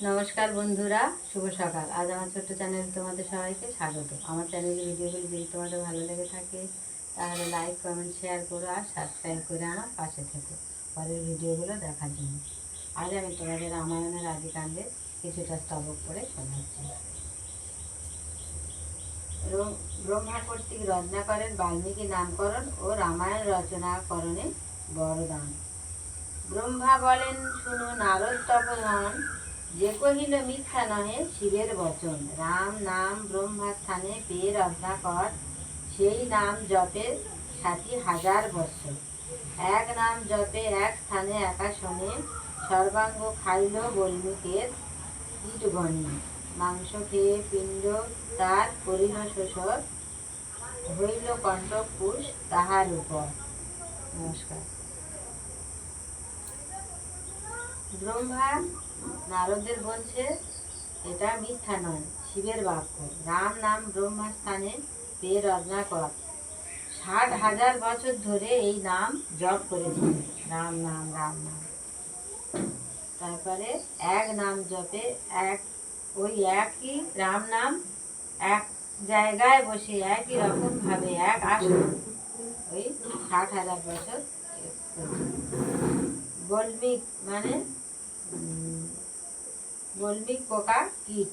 নমস্কার বন্ধুরা, শুভ সকাল। আজ আমার ছোট্ট চ্যানেলে তোমাদের সবাইকে স্বাগত। আমার চ্যানেলের ভিডিওগুলি যদি তোমাদের ভালো লেগে থাকে তাহলে লাইক, কমেন্ট, শেয়ার করো আর সাবস্ক্রাইব করে আমার পাশে থেকো পরের ভিডিওগুলো দেখার জন্য। আজ আমি তোমাদের রামায়ণের আদিকাণ্ডে কিছুটা স্তবক করে শোনাচ্ছি। ব্রহ্মা কর্তৃক রচনা করেন বাল্মীকি নামকরণ ও রামায়ণ রচনাকরণে বরদান। ব্রহ্মা বলেন, শুনো নারদ তপোধন, যে কহিল মিথ্যা নহে শিবের বচন। রাম নাম ব্রহ্মা স্থানে পেয়ে রত্নাকর, সেই নাম জপে ৬০,০০০ বৎসর। এক নাম জপে এক স্থানে একাশনে, সর্বাঙ্গ খাইল বল্মীকের কীটগণে। মাংস খেয়ে পিণ্ড তার করিল শোষণ, হইল কণ্ঠকুশ তাহার উপর। নমস্কার। ব্রহ্মা নারদদের বলছে এটা মিথ্যা নয়, শিবের বাক্য। রাম নাম ব্রহ্মার স্থানে পেয়ে রত্নাকর ৬০,০০০ বছর ধরে এই নাম জপ করেছেন। রাম নাম রাম নাম। তারপরে এক নাম জপে ওই একই রাম নাম এক জায়গায় বসে একই রকম ভাবে এক আসন ওই ৬০,০০০ বছর বল্মিক মানে বল্মিক পোকা কীট,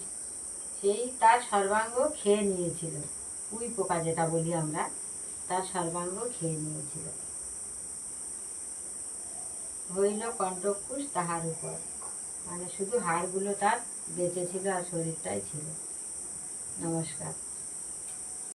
সেই তার সর্বাঙ্গ খেয়ে নিয়েছিল। উই পোকা যেটা বলি আমরা, তার সর্বাঙ্গ খেয়ে নিয়েছিল। হইল কণ্ঠকুশ তাহার উপর, মানে শুধু হাড়গুলো তার বেঁচে ছিল আর শরীরটাই ছিল। নমস্কার।